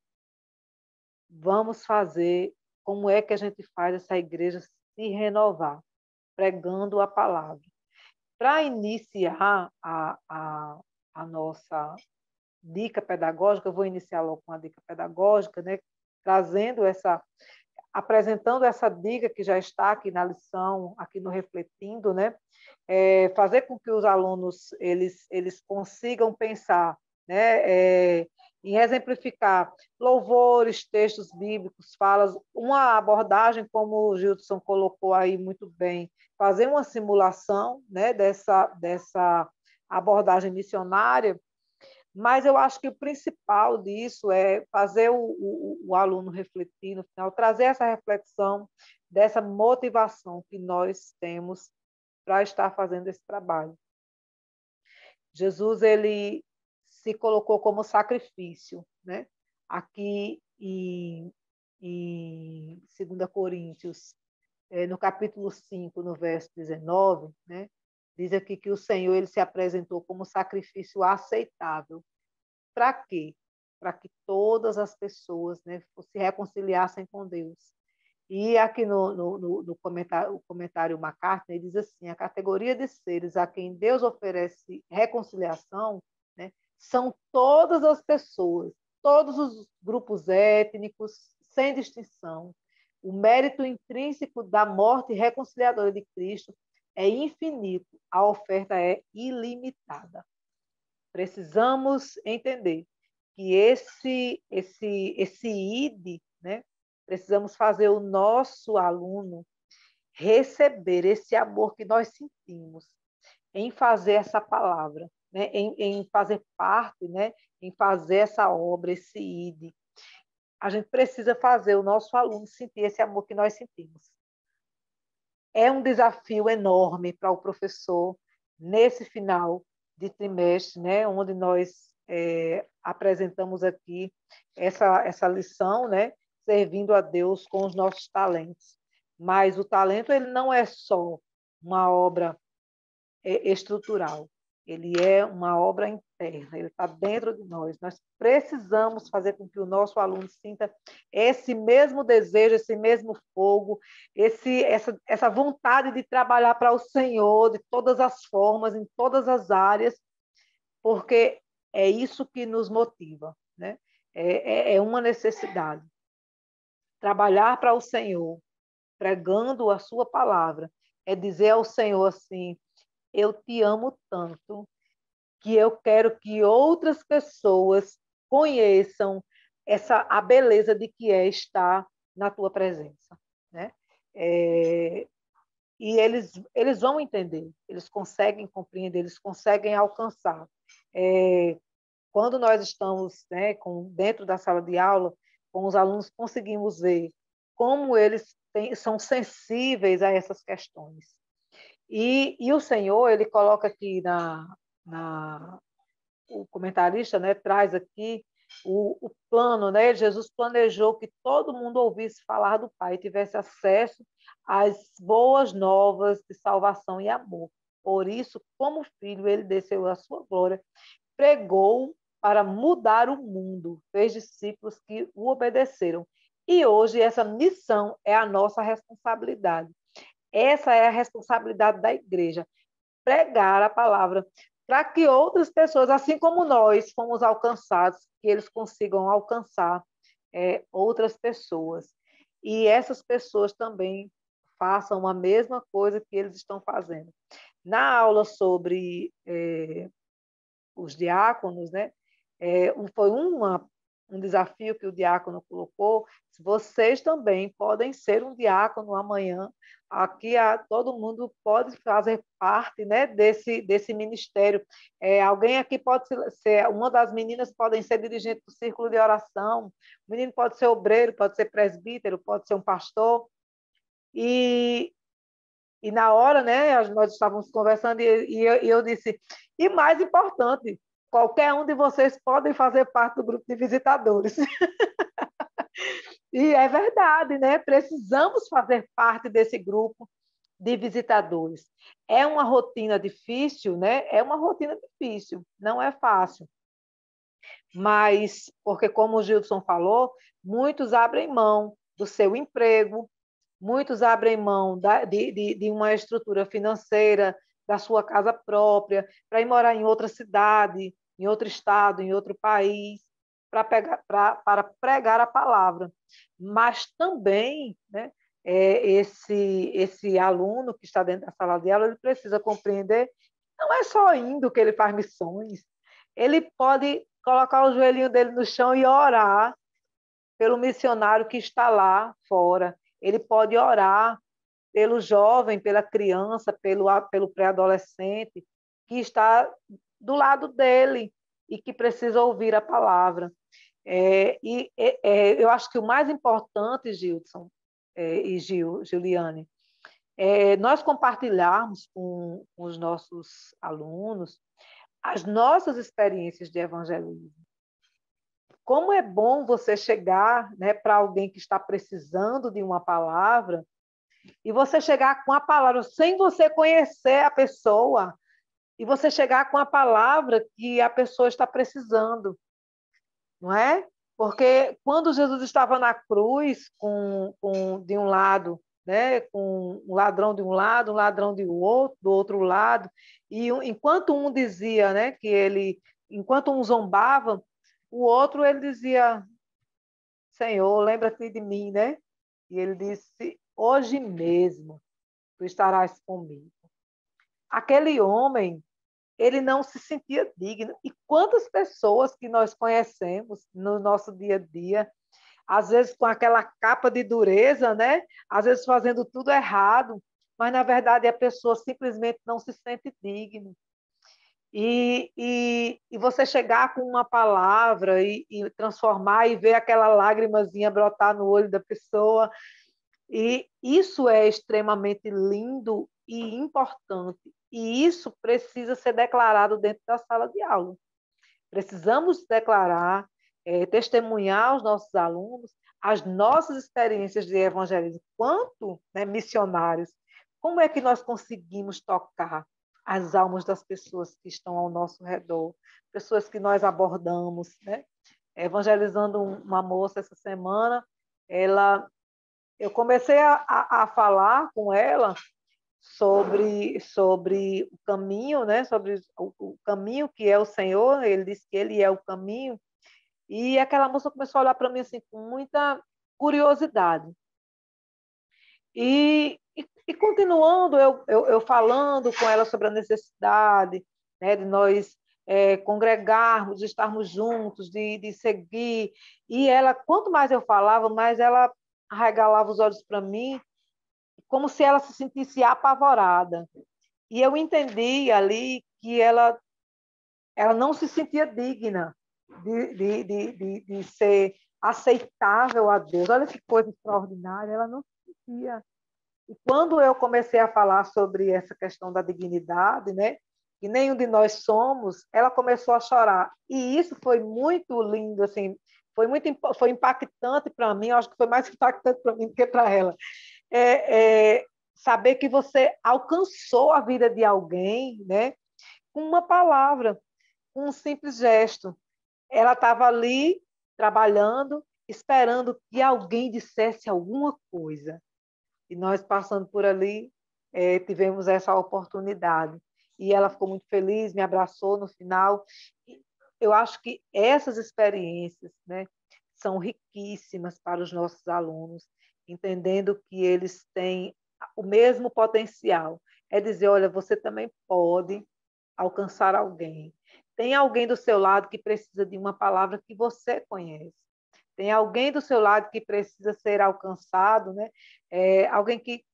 vamos fazer, como é que a gente faz essa igreja se renovar? Pregando a palavra. Para iniciar a nossa dica pedagógica, eu vou iniciar logo com a dica pedagógica, né? Apresentando essa dica que já está aqui na lição, aqui no Refletindo, né? Fazer com que os alunos eles consigam pensar, né? Em exemplificar louvores, textos bíblicos, falas, uma abordagem, como o Gilson colocou aí muito bem, fazer uma simulação, né, dessa abordagem missionária, mas eu acho que o principal disso é fazer o aluno refletir no final, trazer essa reflexão dessa motivação que nós temos para estar fazendo esse trabalho. Jesus, ele se colocou como sacrifício, né? Aqui em 2 Coríntios, no capítulo 5, no verso 19, né? Diz aqui que o Senhor ele se apresentou como sacrifício aceitável. Para quê? Para que todas as pessoas, né, se reconciliassem com Deus. E aqui no comentário, o comentário MacArthur diz assim: a categoria de seres a quem Deus oferece reconciliação, né, são todas as pessoas, todos os grupos étnicos, sem distinção. O mérito intrínseco da morte reconciliadora de Cristo é infinito, a oferta é ilimitada. Precisamos entender que esse ID, né, precisamos fazer o nosso aluno receber esse amor que nós sentimos em fazer essa palavra, né, em fazer parte, né, em fazer essa obra, esse ID. A gente precisa fazer o nosso aluno sentir esse amor que nós sentimos. É um desafio enorme para o professor nesse final de trimestre, né, onde nós apresentamos aqui essa lição, né, servindo a Deus com os nossos talentos. Mas o talento ele não é só uma obra estrutural, ele é uma obra interna, ele está dentro de nós. Nós precisamos fazer com que o nosso aluno sinta esse mesmo desejo, esse mesmo fogo, essa vontade de trabalhar para o Senhor de todas as formas, em todas as áreas, porque é isso que nos motiva, né? É uma necessidade. Trabalhar para o Senhor, pregando a sua palavra, é dizer ao Senhor assim: eu te amo tanto que eu quero que outras pessoas conheçam a beleza de que é estar na tua presença, né? E eles vão entender, eles conseguem compreender, eles conseguem alcançar. Quando nós estamos, né, dentro da sala de aula, com os alunos, conseguimos ver como eles são sensíveis a essas questões. E o Senhor, ele coloca aqui o comentarista, né, traz aqui o plano, né? Jesus planejou que todo mundo ouvisse falar do Pai, tivesse acesso às boas novas de salvação e amor. Por isso, como filho, ele desceu a sua glória, pregou para mudar o mundo, fez discípulos que o obedeceram. E hoje essa missão é a nossa responsabilidade. Essa é a responsabilidade da igreja, pregar a palavra, para que outras pessoas, assim como nós fomos alcançados, que eles consigam alcançar outras pessoas. E essas pessoas também façam a mesma coisa que eles estão fazendo. Na aula sobre os diáconos, né, foi um desafio que o diácono colocou. Vocês também podem ser um diácono amanhã. Aqui todo mundo pode fazer parte, né, desse ministério. Alguém aqui pode ser, uma das meninas podem ser dirigente do círculo de oração, o menino pode ser obreiro, pode ser presbítero, pode ser um pastor. E na hora, né, nós estávamos conversando e eu disse, e mais importante, qualquer um de vocês pode fazer parte do grupo de visitadores. E é verdade, né? Precisamos fazer parte desse grupo de visitadores. É uma rotina difícil, né? É uma rotina difícil, não é fácil. Mas, porque como o Gilson falou, muitos abrem mão do seu emprego, muitos abrem mão de uma estrutura financeira, da sua casa própria, para ir morar em outra cidade, em outro estado, em outro país, para pregar a palavra. Mas também, né, esse aluno que está dentro da sala de aula, ele precisa compreender, não é só indo que ele faz missões, ele pode colocar o joelhinho dele no chão e orar pelo missionário que está lá fora. Ele pode orar pelo jovem, pela criança, pelo pré-adolescente que está do lado dele e que precisa ouvir a palavra. Eu acho que o mais importante, Gilson e Juliane, é nós compartilharmos com os nossos alunos as nossas experiências de evangelismo. Como é bom você chegar, né, para alguém que está precisando de uma palavra e você chegar com a palavra sem você conhecer a pessoa e você chegar com a palavra que a pessoa está precisando, não é? Porque quando Jesus estava na cruz, de um lado, né, com um ladrão de um lado, um ladrão do outro lado, e enquanto um dizia, né, enquanto um zombava, o outro ele dizia, Senhor, lembra-te de mim, né? E ele disse, hoje mesmo tu estarás comigo. Aquele homem, ele não se sentia digno. E quantas pessoas que nós conhecemos no nosso dia a dia, às vezes com aquela capa de dureza, né? Às vezes fazendo tudo errado, mas na verdade a pessoa simplesmente não se sente digna. E você chegar com uma palavra e transformar e ver aquela lágrimazinha brotar no olho da pessoa, e isso é extremamente lindo e importante. E isso precisa ser declarado dentro da sala de aula. Precisamos declarar, testemunhar aos nossos alunos as nossas experiências de evangelismo, quanto, né, missionários. Como é que nós conseguimos tocar as almas das pessoas que estão ao nosso redor, pessoas que nós abordamos, né? Evangelizando uma moça essa semana, eu comecei a falar com ela sobre o caminho, né? Sobre o caminho que é o Senhor. Ele disse que Ele é o caminho. E aquela moça começou a olhar para mim assim com muita curiosidade. E continuando, eu falando com ela sobre a necessidade, né, de nós congregarmos, de estarmos juntos, de seguir. E ela, quanto mais eu falava, mais ela arregalava os olhos para mim, como se ela se sentisse apavorada. E eu entendi ali que ela não se sentia digna de ser aceitável a Deus. Olha que coisa extraordinária, ela não se sentia. E quando eu comecei a falar sobre essa questão da dignidade, né, que nenhum de nós somos, ela começou a chorar. E isso foi muito lindo, assim, foi impactante para mim, eu acho que foi mais impactante para mim do que para ela. Saber que você alcançou a vida de alguém, né, com uma palavra, com um simples gesto. Ela estava ali trabalhando, esperando que alguém dissesse alguma coisa. E nós, passando por ali, tivemos essa oportunidade. E ela ficou muito feliz, me abraçou no final. Eu acho que essas experiências, né, são riquíssimas para os nossos alunos, entendendo que eles têm o mesmo potencial. É dizer, olha, você também pode alcançar alguém. Tem alguém do seu lado que precisa de uma palavra que você conhece. Tem alguém do seu lado que precisa ser alcançado, né? Alguém que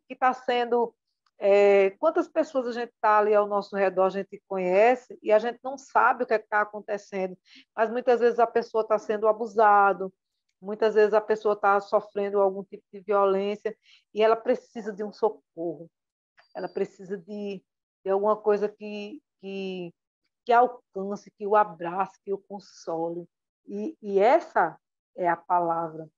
está sendo... quantas pessoas a gente está ali ao nosso redor, a gente conhece e a gente não sabe o que está acontecendo, mas muitas vezes a pessoa está sendo abusada, muitas vezes a pessoa está sofrendo algum tipo de violência e ela precisa de um socorro, ela precisa de alguma coisa que alcance, que o abrace, que o console. E essa é a palavra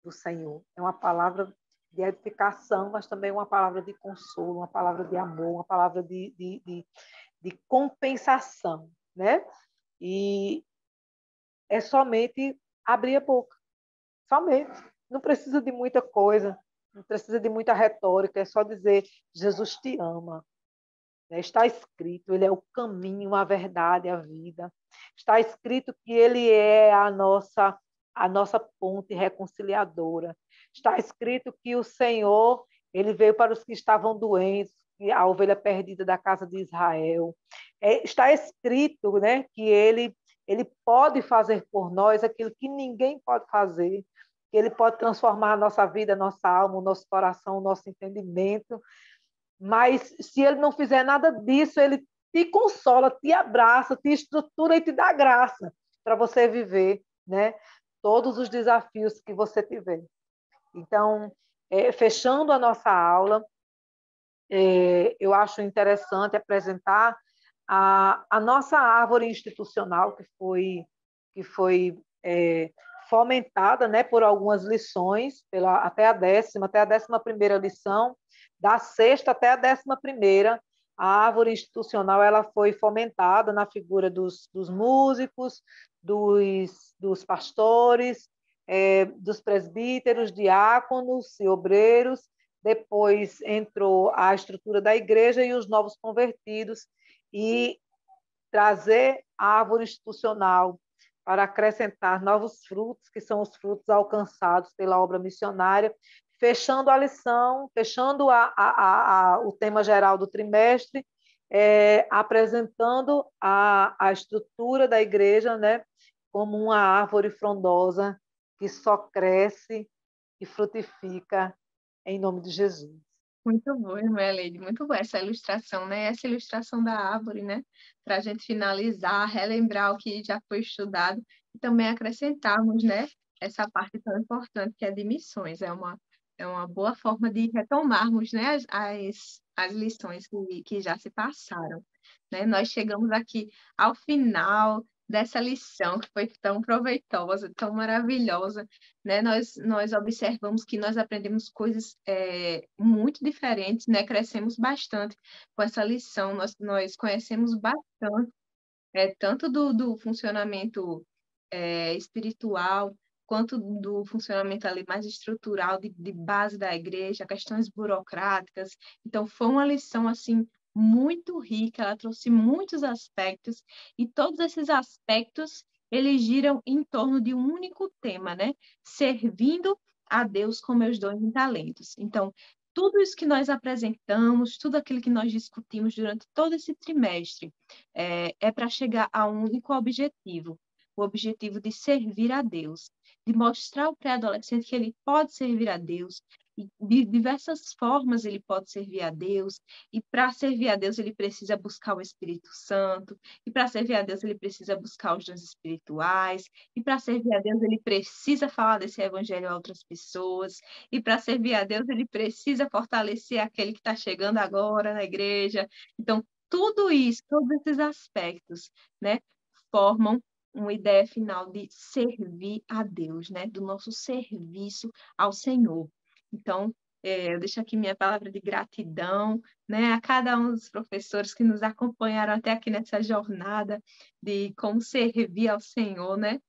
do Senhor. É uma palavra de edificação, mas também uma palavra de consolo, uma palavra de amor, uma palavra de compensação, né? E é somente abrir a boca. Somente. Não precisa de muita coisa, não precisa de muita retórica, é só dizer: Jesus te ama. Está escrito, ele é o caminho, a verdade, a vida. Está escrito que ele é a nossa ponte reconciliadora. Está escrito que o Senhor, ele veio para os que estavam doentes, a ovelha perdida da casa de Israel. Está escrito, né, que ele pode fazer por nós aquilo que ninguém pode fazer, que ele pode transformar a nossa vida, a nossa alma, o nosso coração, o nosso entendimento. Mas se ele não fizer nada disso, ele te consola, te abraça, te estrutura e te dá graça para você viver, né, todos os desafios que você tiver. Então, fechando a nossa aula, eu acho interessante apresentar a nossa árvore institucional, que foi fomentada, né, por algumas lições, até a 11ª lição, da 6ª até a 11ª. A árvore institucional ela foi fomentada na figura dos músicos, dos pastores, dos presbíteros, diáconos e obreiros. Depois entrou a estrutura da igreja e os novos convertidos, e trazer a árvore institucional para acrescentar novos frutos, que são os frutos alcançados pela obra missionária, fechando a lição, fechando o tema geral do trimestre, apresentando a estrutura da igreja, né, como uma árvore frondosa que só cresce e frutifica em nome de Jesus. Muito bom, irmã Leide, muito boa essa ilustração, né? Essa ilustração da árvore, né? Para a gente finalizar, relembrar o que já foi estudado e também acrescentarmos, né? Essa parte tão importante que é de missões. É uma boa forma de retomarmos, né? As lições que já se passaram, né? Nós chegamos aqui ao final dessa lição que foi tão proveitosa, tão maravilhosa, né? Nós observamos que nós aprendemos coisas muito diferentes, né? Crescemos bastante com essa lição, nós conhecemos bastante, tanto do funcionamento espiritual, quanto do funcionamento ali mais estrutural, de base da igreja, questões burocráticas. Então, foi uma lição, assim, muito rica, ela trouxe muitos aspectos, e todos esses aspectos, eles giram em torno de um único tema, né? Servindo a Deus com meus dons e talentos. Então, tudo isso que nós apresentamos, tudo aquilo que nós discutimos durante todo esse trimestre, para chegar a um único objetivo, o objetivo de servir a Deus, de mostrar ao pré-adolescente que ele pode servir a Deus, e de diversas formas ele pode servir a Deus, e para servir a Deus ele precisa buscar o Espírito Santo, e para servir a Deus ele precisa buscar os dons espirituais, e para servir a Deus ele precisa falar desse evangelho a outras pessoas, e para servir a Deus ele precisa fortalecer aquele que está chegando agora na igreja. Então, tudo isso, todos esses aspectos, né, formam uma ideia final de servir a Deus, né, do nosso serviço ao Senhor. Então, eu deixo aqui minha palavra de gratidão, né, a cada um dos professores que nos acompanharam até aqui nessa jornada de como servir ao Senhor, né?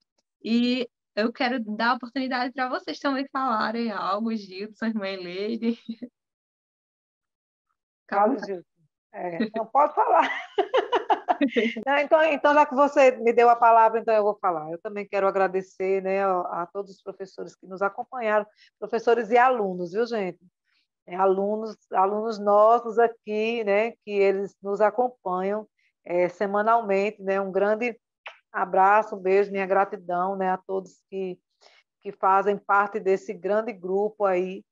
E eu quero dar a oportunidade para vocês também falarem algo, Gilson, irmã Eleide. Fala, Gilson. Não pode falar. Não, então, já que você me deu a palavra, então eu vou falar. Eu também quero agradecer, né, a todos os professores que nos acompanharam, professores e alunos, viu, gente? Alunos nossos aqui, né, que eles nos acompanham semanalmente, né? Um grande abraço, um beijo, minha gratidão, né, a todos que fazem parte desse grande grupo aí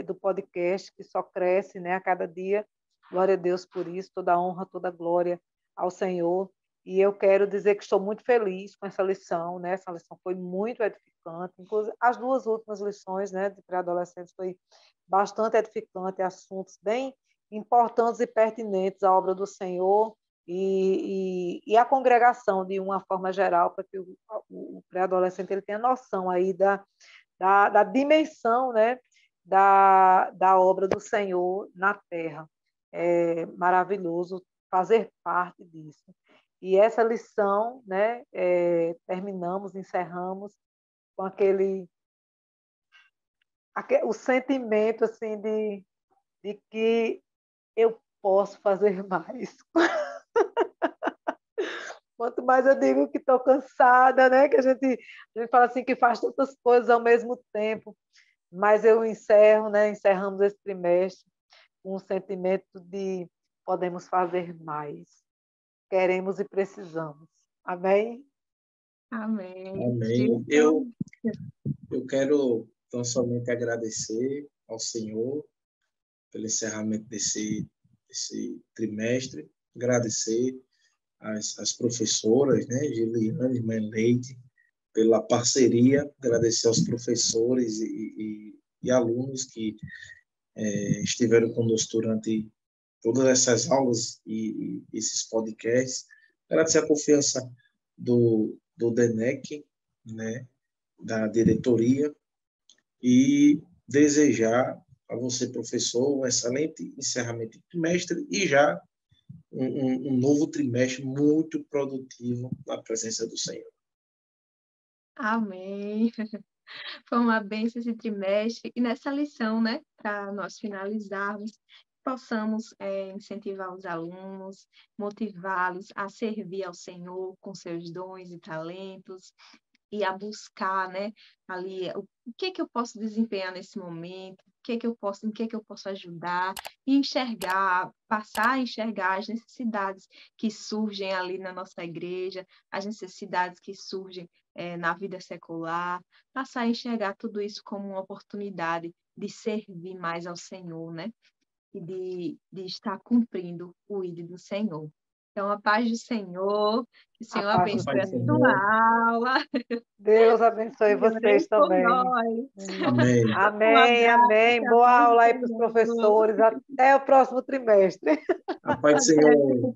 do podcast, que só cresce, né, a cada dia. Glória a Deus por isso, toda honra, toda glória ao Senhor. E eu quero dizer que estou muito feliz com essa lição, né? Essa lição foi muito edificante. Inclusive, as duas últimas lições, né, de pré-adolescentes foi bastante edificante, assuntos bem importantes e pertinentes à obra do Senhor e à congregação de uma forma geral, para que o pré-adolescente ele tenha noção aí da dimensão, né, da obra do Senhor na Terra. É maravilhoso fazer parte disso. E essa lição, né, terminamos, encerramos com o sentimento assim de que eu posso fazer mais. Quanto mais eu digo que estou cansada, né? Que a gente fala assim que faz tantas coisas ao mesmo tempo, mas eu encerro, né? Encerramos esse trimestre com um sentimento de podemos fazer mais, queremos e precisamos. Amém? Amém. Amém. Eu quero tão somente agradecer ao Senhor pelo encerramento desse trimestre, agradecer às professoras, né, Giliane e Irmã Leite, pela parceria, agradecer aos professores e alunos que estiveram conosco durante todas essas aulas e esses podcasts, agradecer a confiança do DENEC, né, da diretoria, e desejar a você, professor, um excelente encerramento de trimestre e já um novo trimestre muito produtivo na presença do Senhor. Amém. Foi uma bênção esse trimestre. E nessa lição, né, para nós finalizarmos, possamos incentivar os alunos, motivá-los a servir ao Senhor com seus dons e talentos, e a buscar, né, ali o que que eu posso desempenhar nesse momento, em que eu posso ajudar, e enxergar, passar a enxergar as necessidades que surgem ali na nossa igreja, as necessidades que surgem na vida secular, passar a enxergar tudo isso como uma oportunidade de servir mais ao Senhor, né? E de estar cumprindo o ID do Senhor. Então, a paz do Senhor, que o A Senhor paz do abençoe a Senhor. sua aula. Deus abençoe Orei vocês por também. nós. Amém. Um Amém, abraço, amém. que a Boa paz do aula aí para os Senhor. professores. Até o próximo trimestre. A paz do Até. Senhor.